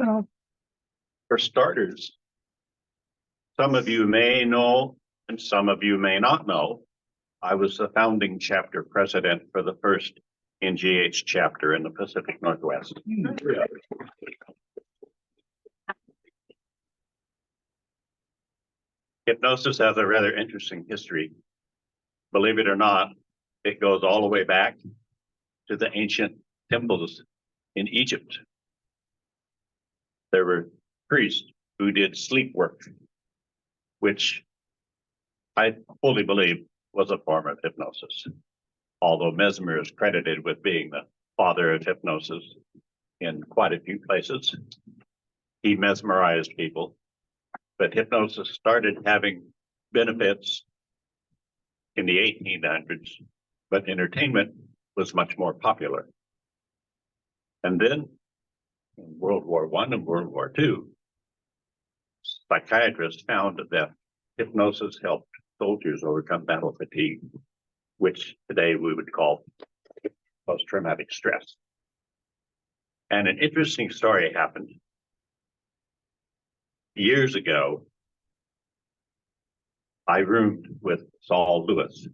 Well, for starters, some of you may know and some of you may not know, I was the founding chapter president for the first NGH chapter in the Pacific Northwest. Hypnosis has a rather interesting history. Believe it or not, it goes all the way back to the ancient temples in Egypt. There were priests who did sleep work, which I fully believe was a form of hypnosis. Although Mesmer is credited with being the father of hypnosis in quite a few places, he mesmerized people. But hypnosis started having benefits in the 1800s, but entertainment was much more popular. And then in World War I and World War II, psychiatrists found that hypnosis helped soldiers overcome battle fatigue, which today we would call post-traumatic stress. And an interesting story happened. Years ago, I roomed with Saul Lewis,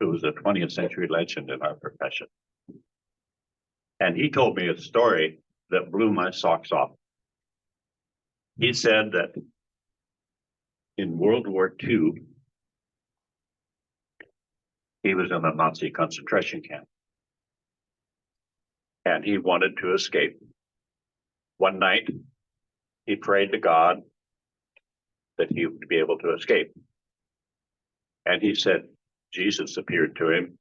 who was a 20th century legend in our profession. And he told me a story that blew my socks off. He said that in World War II, he was in a Nazi concentration camp. And he wanted to escape. One night, he prayed to God that he would be able to escape. And he said, Jesus appeared to him,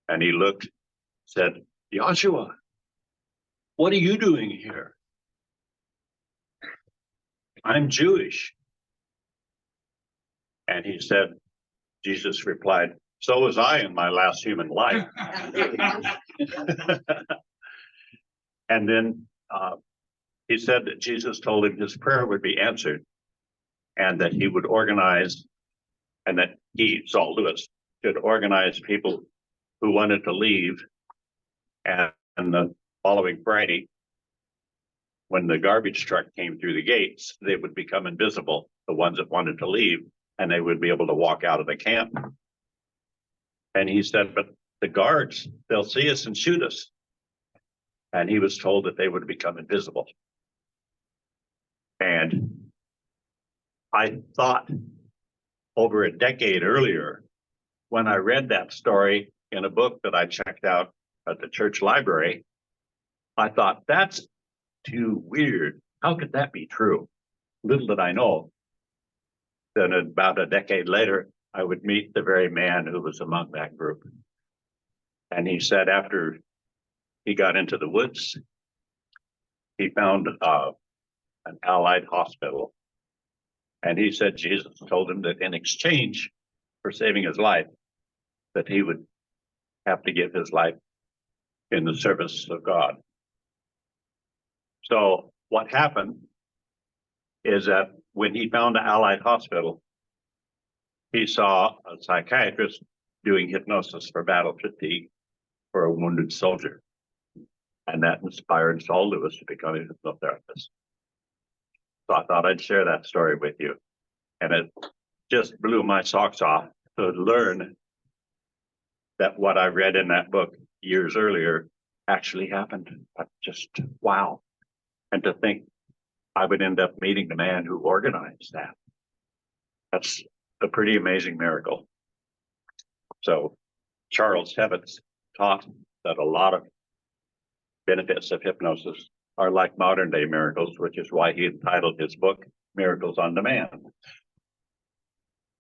and he looked, said, Joshua, what are you doing here? I'm Jewish. And he said, Jesus replied, so was I in my last human life. And then he said that Jesus told him his prayer would be answered and that he would organize, and that he, Saul Lewis, should organize people who wanted to leave. And the following Friday, when the garbage truck came through the gates, they would become invisible, the ones that wanted to leave, and they would be able to walk out of the camp. And he said, but the guards, they'll see us and shoot us. And he was told that they would become invisible. And I thought over a decade earlier, when I read that story in a book that I checked out at the church library, I thought, that's too weird. How could that be true? Little did I know that about a decade later, I would meet the very man who was among that group. And he said after he got into the woods, he found an Allied hospital. And he said Jesus told him that in exchange for saving his life, that he would have to give his life in the service of God. So what happened is that when he found the Allied hospital, he saw a psychiatrist doing hypnosis for battle fatigue for a wounded soldier. And that inspired Saul Lewis to become a hypnotherapist. So I thought I'd share that story with you. And it just blew my socks off to learn that what I read in that book years earlier actually happened. Just wow. And to think I would end up meeting the man who organized that. That's a pretty amazing miracle. So Charles Tebbetts taught that a lot of benefits of hypnosis are like modern day miracles, which is why he entitled his book, Miracles on Demand.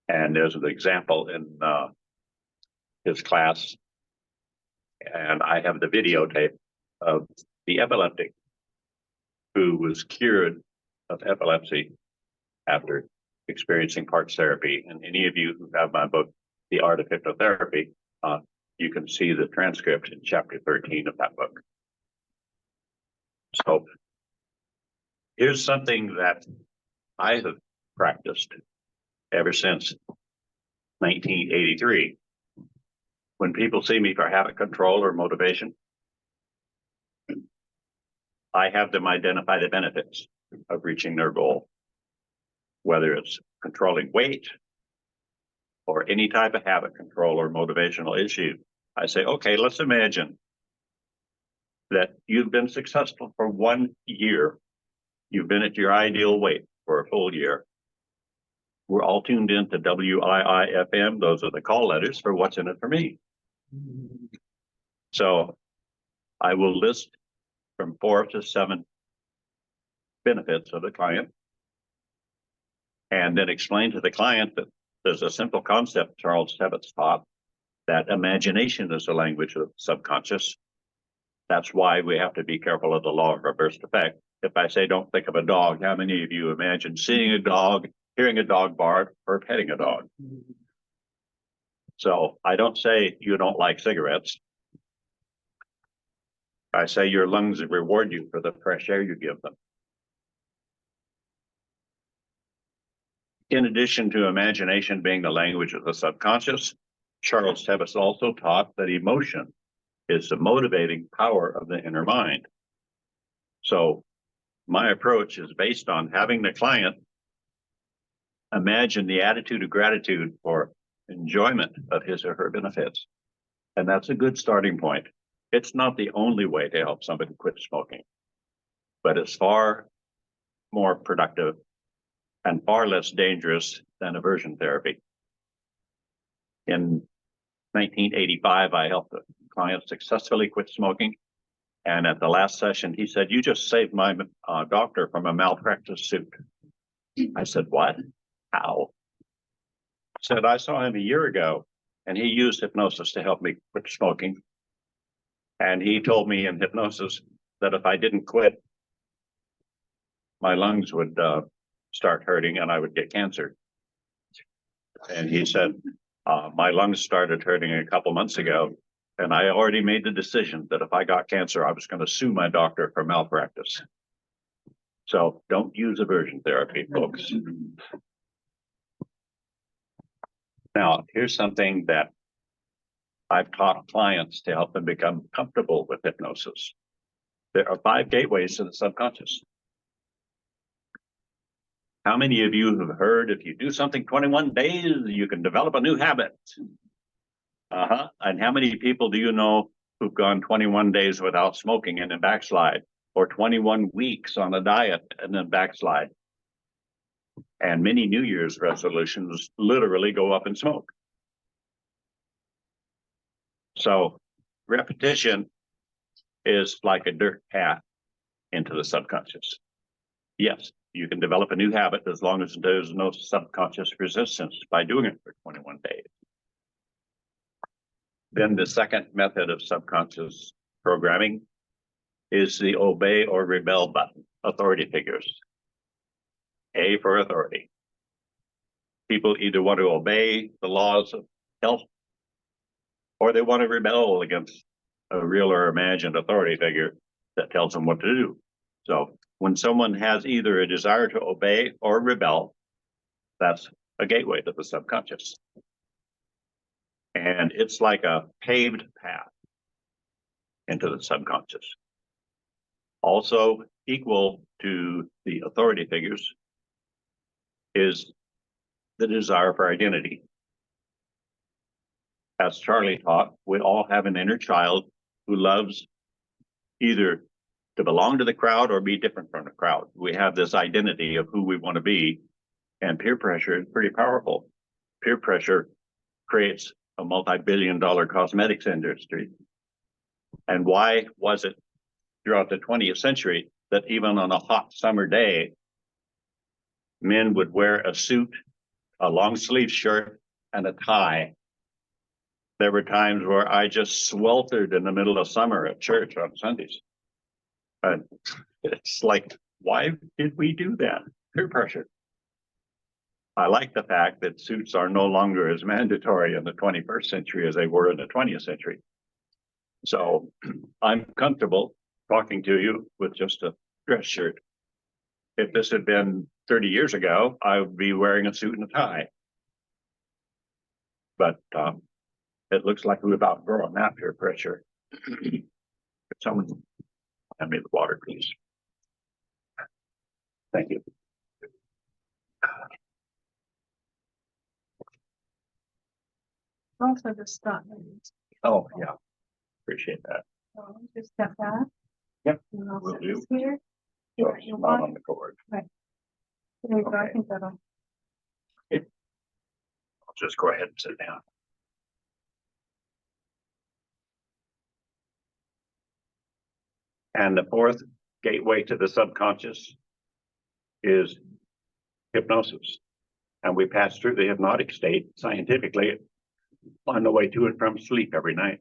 And there's an example in his class, and I have the videotape of the epileptic who was cured of epilepsy after experiencing parts therapy. And any of you who have my book, The Art of Hypnotherapy, you can see the transcript in chapter 13 of that book. So here's something that I have practiced ever since 1983. When people see me for habit control or motivation, I have them identify the benefits. of reaching their goal, whether it's controlling weight or any type of habit control or motivational issue. I say, okay, let's imagine that you've been successful for 1 year. You've been at your ideal weight for a full year. We're all tuned in to WIIFM. Those are the call letters for What's in It for Me. So I will list from 4 to 7 benefits of the client, and then explain to the client that there's a simple concept Charles Tebbetts taught, that imagination is the language of the subconscious. That's why we have to be careful of the law of reverse effect. If I say, don't think of a dog, how many of you imagine seeing a dog, hearing a dog bark, or petting a dog? So I don't say you don't like cigarettes. I say your lungs reward you for the fresh air you give them. In addition to imagination being the language of the subconscious, Charles Tebbetts also taught that emotion is the motivating power of the inner mind. So my approach is based on having the client imagine the attitude of gratitude for enjoyment of his or her benefits. And that's a good starting point. It's not the only way to help somebody quit smoking, but it's far more productive and far less dangerous than aversion therapy. In 1985, I helped a client successfully quit smoking. And at the last session, he said, "You just saved my doctor from a malpractice suit." I said, "What? How?" He said, "I saw him a year ago, and he used hypnosis to help me quit smoking. And he told me in hypnosis that if I didn't quit, my lungs would start hurting and I would get cancer." And he said, "My lungs started hurting a couple months ago, and I already made the decision that if I got cancer, I was going to sue my doctor for malpractice." So don't use aversion therapy, folks. Now, here's something that I've taught clients to help them become comfortable with hypnosis. There are 5 gateways to the subconscious. How many of you have heard if you do something 21 days, you can develop a new habit? And how many people do you know who've gone 21 days without smoking and then backslide, or 21 weeks on a diet and then backslide? And many New Year's resolutions literally go up in smoke. So repetition is like a dirt path into the subconscious. Yes, you can develop a new habit as long as there's no subconscious resistance by doing it for 21 days. Then the second method of subconscious programming is the obey or rebel button, authority figures. A for authority. People either want to obey the laws of health, or they want to rebel against a real or imagined authority figure that tells them what to do. So when someone has either a desire to obey or rebel, that's a gateway to the subconscious. And it's like a paved path into the subconscious. Also equal to the authority figures is the desire for identity. As Charlie taught, we all have an inner child who loves either to belong to the crowd or be different from the crowd. We have this identity of who we want to be, and peer pressure is pretty powerful. Peer pressure creates a multi-billion-dollar cosmetics industry. And why was it throughout the 20th century that even on a hot summer day, men would wear a suit, a long sleeve shirt, and a tie? There were times where I just sweltered in the middle of summer at church on Sundays. And it's like, why did we do that? Peer pressure. I like the fact that suits are no longer as mandatory in the 21st century as they were in the 20th century. So I'm comfortable talking to you with just a dress shirt. If this had been 30 years ago, I would be wearing a suit and a tie. But it looks like we've outgrown that peer pressure. Could someone hand me the water, please? Thank you. Also the stop. Oh, yeah. Appreciate that. So just step back. Yep, And I'll will set do. this here. So Right, it's you not want- on the cord. There you go. I Okay. think that'll. I'll just go ahead and sit down. And the fourth gateway to the subconscious is hypnosis. And we pass through the hypnotic state scientifically on the way to and from sleep every night.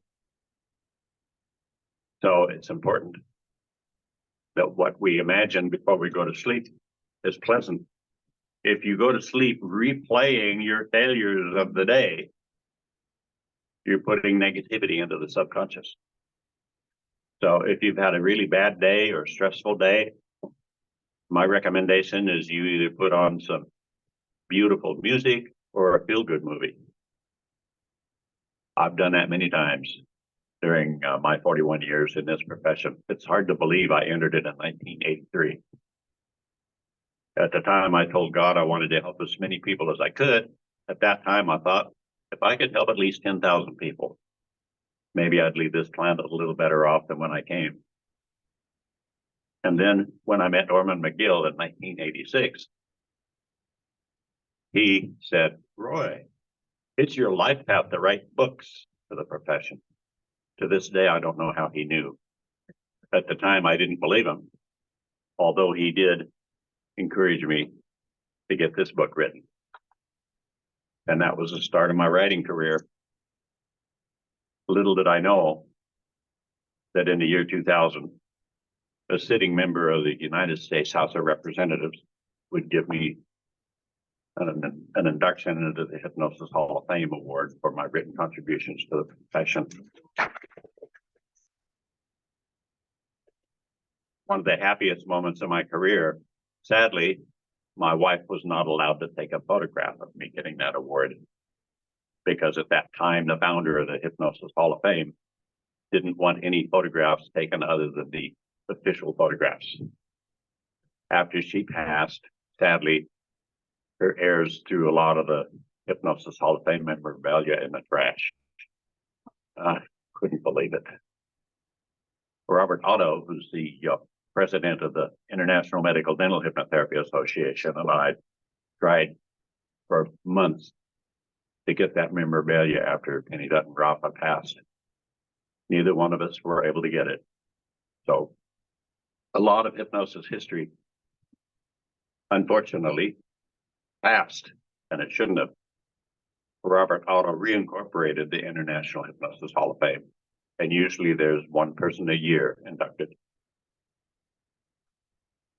So it's important that what we imagine before we go to sleep is pleasant. If you go to sleep replaying your failures of the day, you're putting negativity into the subconscious. So if you've had a really bad day or stressful day, my recommendation is you either put on some beautiful music or a feel-good movie. I've done that many times during my 41 years in this profession. It's hard to believe I entered it in 1983. At the time, I told God I wanted to help as many people as I could. At that time, I thought, if I could help at least 10,000 people, maybe I'd leave this planet a little better off than when I came. And then when I met Norman McGill in 1986, he said, Roy, it's your life path to write books for the profession. To this day, I don't know how he knew. At the time, I didn't believe him, although he did encourage me to get this book written. And that was the start of my writing career. Little did I know that in the year 2000, a sitting member of the United States House of Representatives would give me an induction into the Hypnosis Hall of Fame award for my written contributions to the profession. One of the happiest moments of my career, sadly, my wife was not allowed to take a photograph of me getting that award because at that time, the founder of the Hypnosis Hall of Fame didn't want any photographs taken other than the official photographs. After she passed, sadly, her heirs threw a lot of the Hypnosis Hall of Fame memorabilia in the trash. I couldn't believe it. Robert Otto, who's the president of the International Medical Dental Hypnotherapy Association, and I tried for months to get that memorabilia after Penny Dutton Rafa passed. Neither one of us were able to get it. So a lot of hypnosis history, unfortunately, passed, and it shouldn't have. Robert Otto reincorporated the International Hypnosis Hall of Fame, and usually there's one person a year inducted.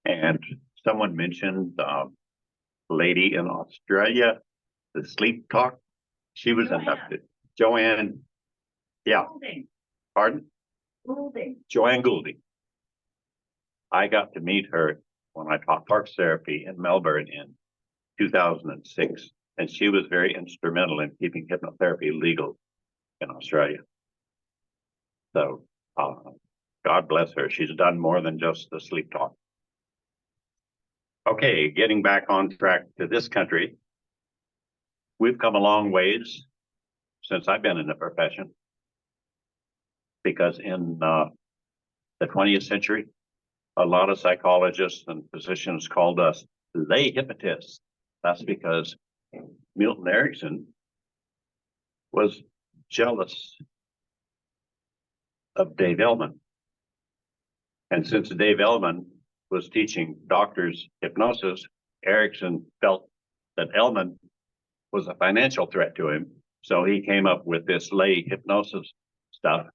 And someone mentioned lady in Australia, the sleep talk. She was inducted. Joanne, yeah. Goulding. Pardon? Goulding. Joanne Goulding. I got to meet her when I taught parks therapy in Melbourne in 2006, and she was very instrumental in keeping hypnotherapy legal in Australia. So God bless her. She's done more than just the sleep talk. Okay, getting back on track to this country. We've come a long ways since I've been in the profession, because in the 20th century, a lot of psychologists and physicians called us lay hypnotists. That's because Milton Erickson was jealous of Dave Ellman. And since Dave Ellman was teaching doctors hypnosis, Erickson felt that Ellman was a financial threat to him. So he came up with this lay hypnosis stuff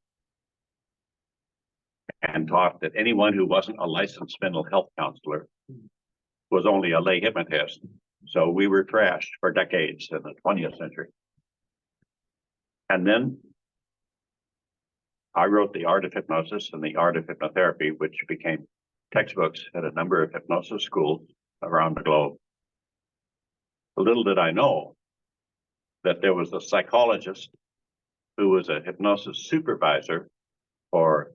and taught that anyone who wasn't a licensed mental health counselor was only a lay hypnotist. So we were trashed for decades in the 20th century. And then I wrote The Art of Hypnosis and The Art of Hypnotherapy, which became textbooks at a number of hypnosis schools around the globe. Little did I know that there was a psychologist who was a hypnosis supervisor for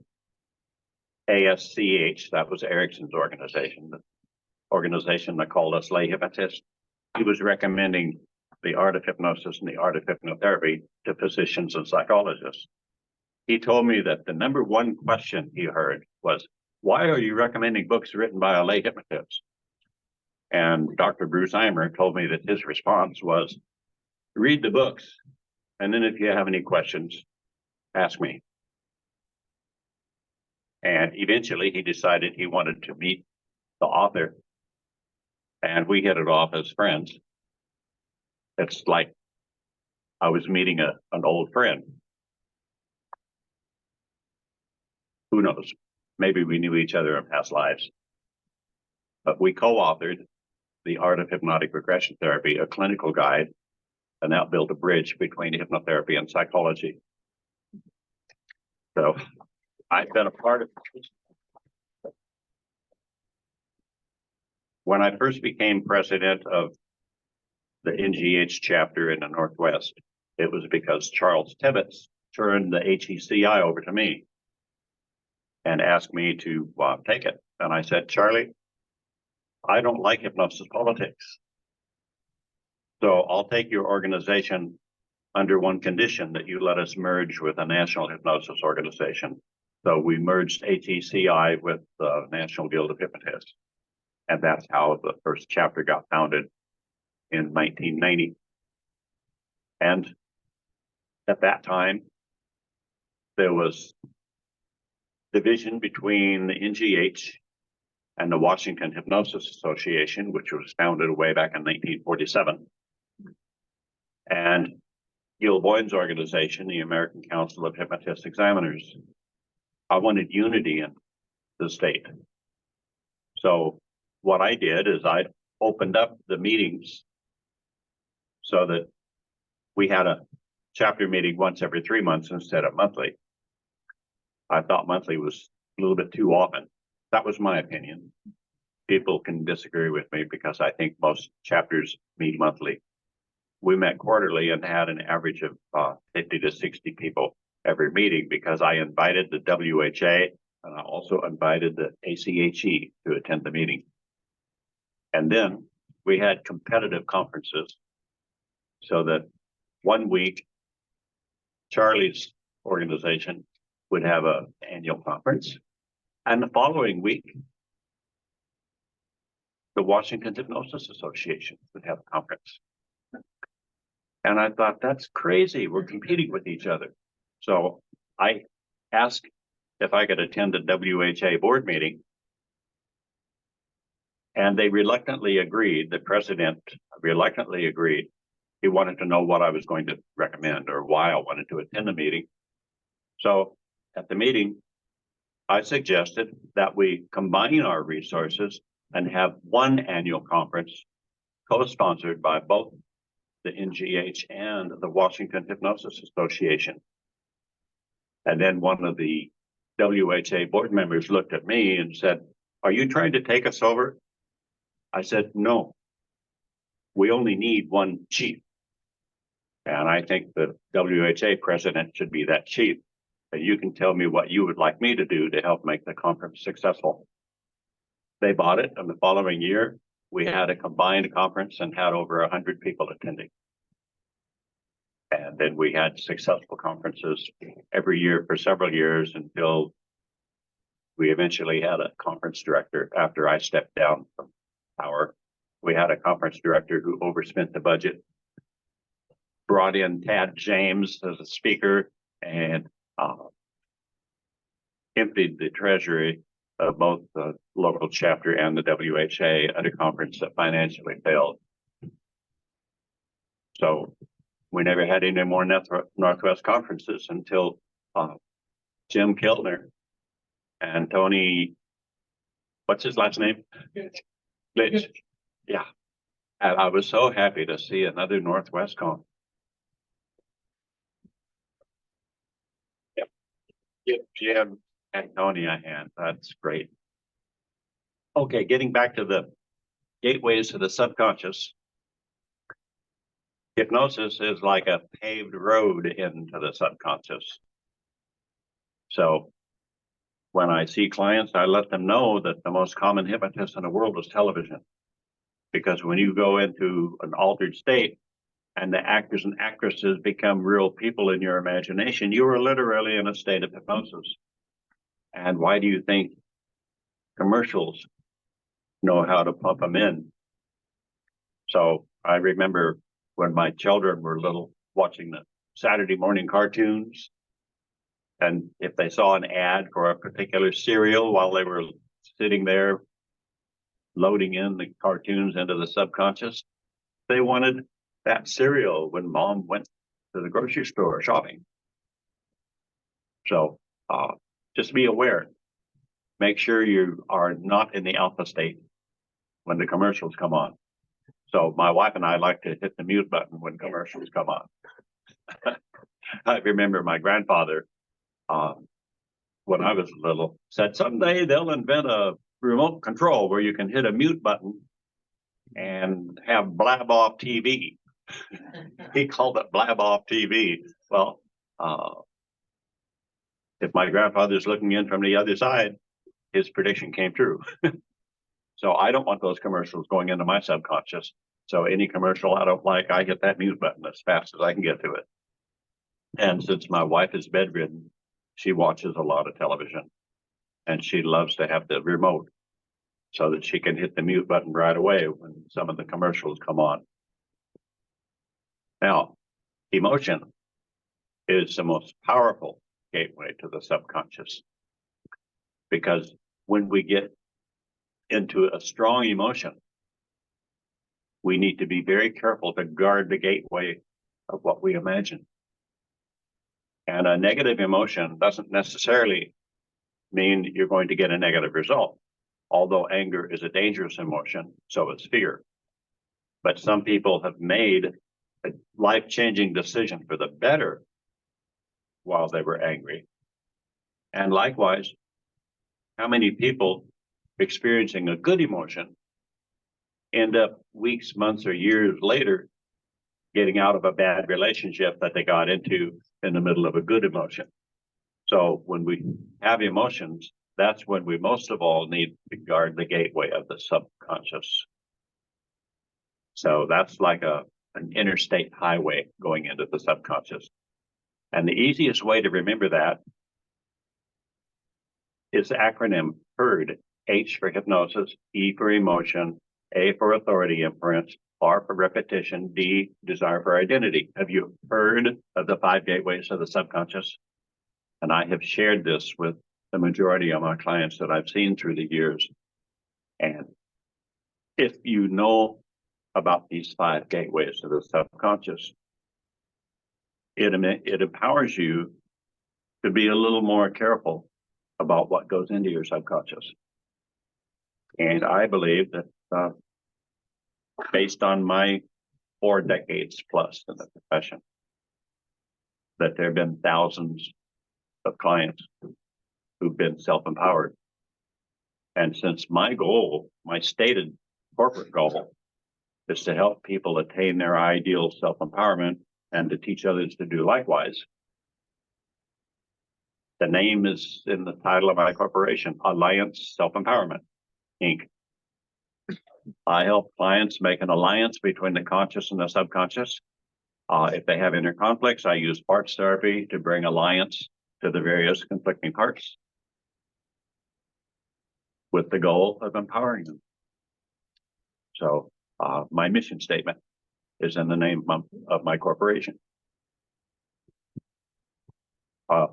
ASCH, that was Erickson's organization, organization that called us lay hypnotists. He was recommending the art of hypnosis and the art of hypnotherapy to physicians and psychologists. He told me that the number one question he heard was, why are you recommending books written by a lay hypnotist? And Dr. Bruce Eimer told me that his response was, read the books, and then if you have any questions, ask me. And eventually he decided he wanted to meet the author, and we hit it off as friends. It's like I was meeting an old friend. Who knows? Maybe we knew each other in past lives. But we co-authored The Art of Hypnotic Regression Therapy, a clinical guide, and that built a bridge between hypnotherapy and psychology. So I've been a part of this. When I first became president of the NGH chapter in the Northwest, it was because Charles Tebbetts turned the HECI over to me and asked me to take it. And I said, Charlie, I don't like hypnosis politics. So I'll take your organization under one condition, that you let us merge with a national hypnosis organization. So we merged HECI with the National Guild of Hypnotists. And that's how the first chapter got founded in 1990. And at that time, there was division between the NGH and the Washington Hypnosis Association, which was founded way back in 1947. And Gil Boyne's organization, the American Council of Hypnotist Examiners. I wanted unity in the state. So what I did is I opened up the meetings so that we had a chapter meeting once every 3 months instead of monthly. I thought monthly was a little bit too often. That was my opinion. People can disagree with me because I think most chapters meet monthly. We met quarterly and had an average of 50 to 60 people every meeting, because I invited the WHA and I also invited the ACHE to attend the meeting. And then we had competitive conferences, so that one week Charlie's organization would have an annual conference, and the following week the Washington Hypnosis Association would have a conference. And I thought, that's crazy. We're competing with each other. So I asked if I could attend a WHA board meeting, and they reluctantly agreed. The president reluctantly agreed. He wanted to know what I was going to recommend or why I wanted to attend the meeting. So at the meeting, I suggested that we combine our resources and have one annual conference co-sponsored by both the NGH and the Washington Hypnosis Association. And then one of the WHA board members looked at me and said, are you trying to take us over? I said, no, we only need one chief. And I think the WHA president should be that chief. And you can tell me what you would like me to do to help make the conference successful. They bought it, and the following year, we had a combined conference and had over 100 people attending. And then we had successful conferences every year for several years until we eventually had a conference director after I stepped down from power. We had a conference director who overspent the budget, brought in Tad James as a speaker, and emptied the treasury of both the local chapter and the WHA at a conference that financially failed. So we never had any more Northwest conferences until Jim Kiltner and Tony, what's his last name? Glitch. Yeah. And I was so happy to see another Northwest conference. Yep. Give Jim and Tony a hand. That's great. Okay, getting back to the gateways to the subconscious. Hypnosis is like a paved road into the subconscious. So when I see clients, I let them know that the most common hypnotist in the world is television. Because when you go into an altered state and the actors and actresses become real people in your imagination, you are literally in a state of hypnosis. And why do you think commercials know how to pump them in? So I remember when my children were little, watching the Saturday morning cartoons. And if they saw an ad for a particular cereal while they were sitting there loading in the cartoons into the subconscious, they wanted that cereal when mom went to the grocery store shopping. So just be aware. Make sure you are not in the alpha state when the commercials come on. So my wife and I like to hit the mute button when commercials come on. I remember my grandfather, when I was little, said someday they'll invent a remote control where you can hit a mute button and have blab off TV. He called it blab off TV. Well, if my grandfather's looking in from the other side, his prediction came true. So I don't want those commercials going into my subconscious. So any commercial I don't like, I hit that mute button as fast as I can get to it. And since my wife is bedridden, she watches a lot of television, and she loves to have the remote so that she can hit the mute button right away when some of the commercials come on. Now, emotion is the most powerful gateway to the subconscious, because when we get into a strong emotion, we need to be very careful to guard the gateway of what we imagine. And a negative emotion doesn't necessarily mean you're going to get a negative result, although anger is a dangerous emotion, so is fear. But some people have made a life-changing decision for the better while they were angry. And likewise, how many people experiencing a good emotion end up weeks, months, or years later getting out of a bad relationship that they got into in the middle of a good emotion? So when we have emotions, that's when we most of all need to guard the gateway of the subconscious. So that's like an interstate highway going into the subconscious. And the easiest way to remember that is the acronym HEARD. H for hypnosis, E for emotion, A for authority inference, R for repetition, D, desire for identity. Have you heard of the 5 gateways of the subconscious? And I have shared this with the majority of my clients that I've seen through the years. And if you know about these 5 gateways of the subconscious, it empowers you to be a little more careful about what goes into your subconscious. And I believe that based on my 4 decades plus in the profession, that there have been thousands of clients who've been self-empowered. And since my goal, my stated corporate goal, is to help people attain their ideal self-empowerment and to teach others to do likewise, the name is in the title of my corporation, Alliance Self-Empowerment, Inc. I help clients make an alliance between the conscious and the subconscious. If they have inner conflicts, I use parts therapy to bring alliance to the various conflicting parts with the goal of empowering them. So my mission statement is in the name of my corporation. I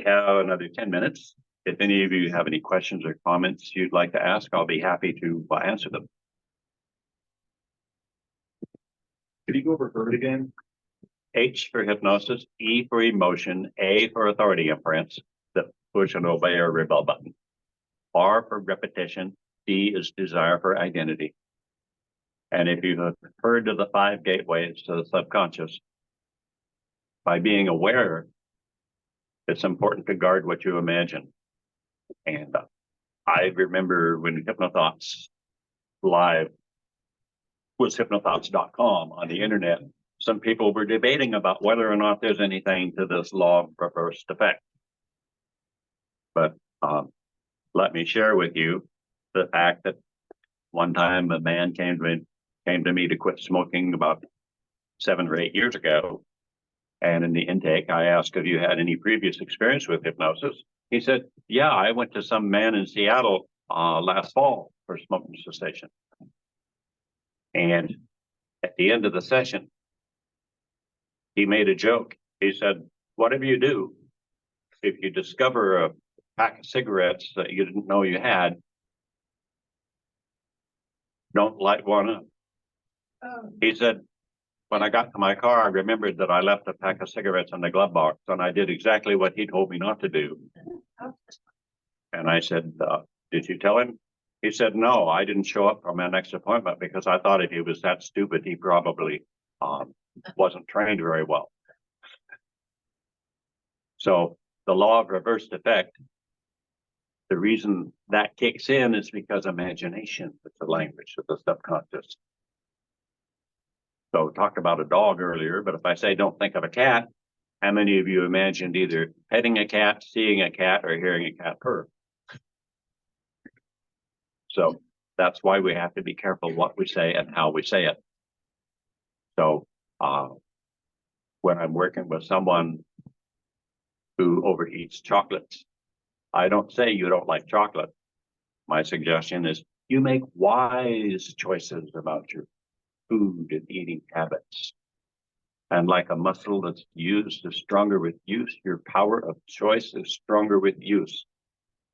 have another 10 minutes. If any of you have any questions or comments you'd like to ask, I'll be happy to answer them. Could you go over HEARD again? H for hypnosis, E for emotion, A for authority inference, the push and obey or rebel button. R for repetition, D is desire for identity. And if you have heard of the 5 gateways to the subconscious, by being aware, it's important to guard what you imagine. And I remember when Hypnothoughts Live was hypnothoughts.com on the internet, some people were debating about whether or not there's anything to this law of reversed effect. But Let me share with you the fact that one time a man came to me to quit smoking about 7 or 8 years ago. And in the intake, I asked if you had any previous experience with hypnosis. He said, yeah, I went to some man in Seattle last fall for smoking cessation. And at the end of the session, he made a joke. He said, whatever you do, if you discover a pack of cigarettes that you didn't know you had, don't light one up. He said, when I got to my car, I remembered that I left a pack of cigarettes in the glove box, and I did exactly what he told me not to do. And I said, did you tell him? He said, no, I didn't show up for my next appointment because I thought if he was that stupid, he probably wasn't trained very well. So the law of reversed effect, the reason that kicks in is because imagination is the language of the subconscious. So talked about a dog earlier, but if I say don't think of a cat, how many of you imagined either petting a cat, seeing a cat, or hearing a cat purr? So that's why we have to be careful what we say and how we say it. So when I'm working with someone who overeats chocolates, I don't say you don't like chocolate. My suggestion is you make wise choices about your food and eating habits. And like a muscle that's used is stronger with use, your power of choice is stronger with use.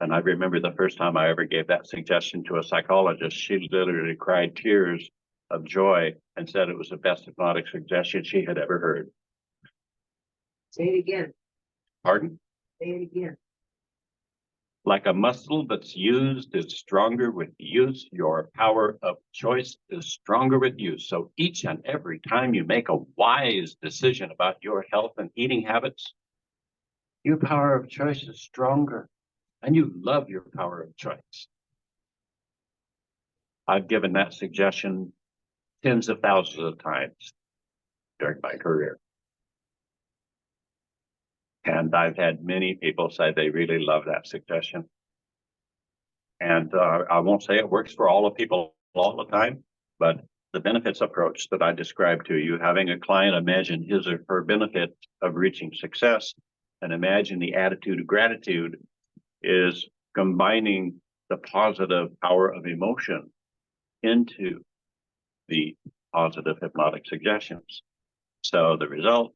And I remember the first time I ever gave that suggestion to a psychologist, she literally cried tears of joy and said it was the best hypnotic suggestion she had ever heard. Say it again. Pardon? Say it again. Like a muscle that's used is stronger with use. Your power of choice is stronger with use. So each and every time you make a wise decision about your health and eating habits, your power of choice is stronger, and you love your power of choice. I've given that suggestion tens of thousands of times during my career. And I've had many people say they really love that suggestion. And I won't say it works for all the people all the time, but the benefits approach that I described to you, having a client imagine his or her benefit of reaching success and imagine the attitude of gratitude, is combining the positive power of emotion into the positive hypnotic suggestions. So the result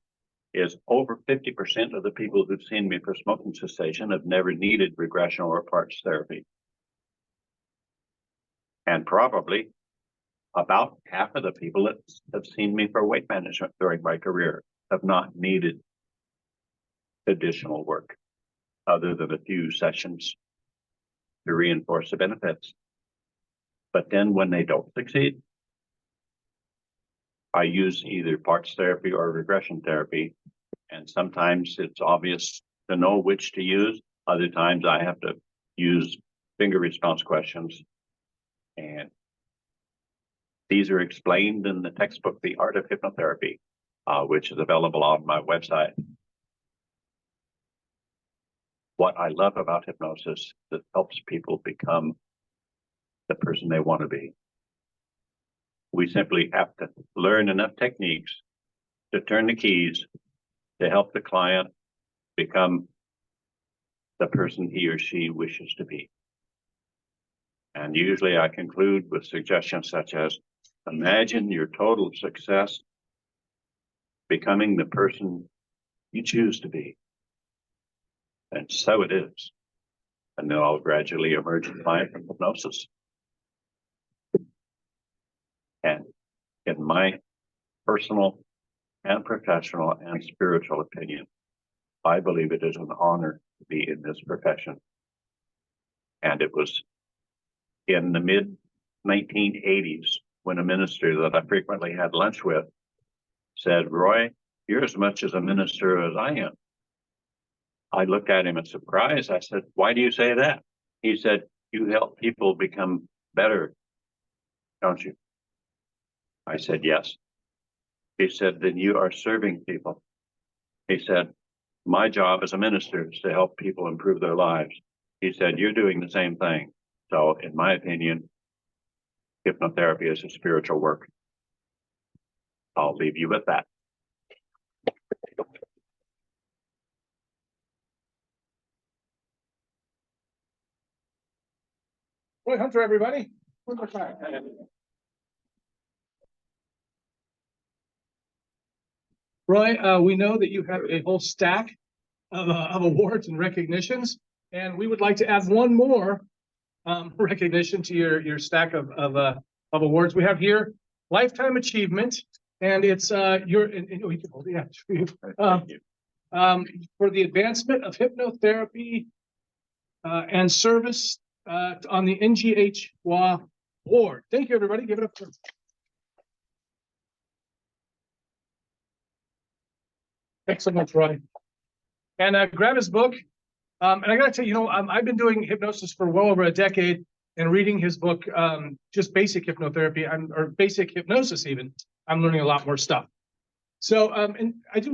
is over 50% of the people who've seen me for smoking cessation have never needed regression or parts therapy. And probably about half of the people that have seen me for weight management during my career have not needed additional work other than a few sessions to reinforce the benefits. But then when they don't succeed, I use either parts therapy or regression therapy. And sometimes it's obvious to know which to use. Other times I have to use finger response questions. And these are explained in the textbook, The Art of Hypnotherapy, which is available on my website. What I love about hypnosis is it helps people become the person they want to be. We simply have to learn enough techniques to turn the keys to help the client become the person he or she wishes to be. And usually I conclude with suggestions such as, imagine your total success becoming the person you choose to be. And so it is. And then I'll gradually emerge a client from hypnosis. And in my personal and professional and spiritual opinion, I believe it is an honor to be in this profession. And it was in the mid-1980s when a minister that I frequently had lunch with said, Roy, you're as much as a minister as I am. I looked at him in surprise. I said, why do you say that? He said, you help people become better, don't you? I said, yes. He said, then you are serving people. He said, my job as a minister is to help people improve their lives. He said, you're doing the same thing. So in my opinion, hypnotherapy is a spiritual work. I'll leave you with that. Roy Hunter, everybody. One more time. Roy, we know that you have a whole stack of awards and recognitions, and we would like to add one more recognition to your stack of awards. We have here Lifetime Achievement, and it's your you can hold it, yeah, for the advancement of hypnotherapy and service on the NGH WA Award. Thank you, everybody. Give it up for. Thanks so much, Roy. And grab his book. And I got to tell you, I've been doing hypnosis for well over a decade, and reading his book, just basic hypnotherapy, or basic hypnosis even, I'm learning a lot more stuff. So, and I do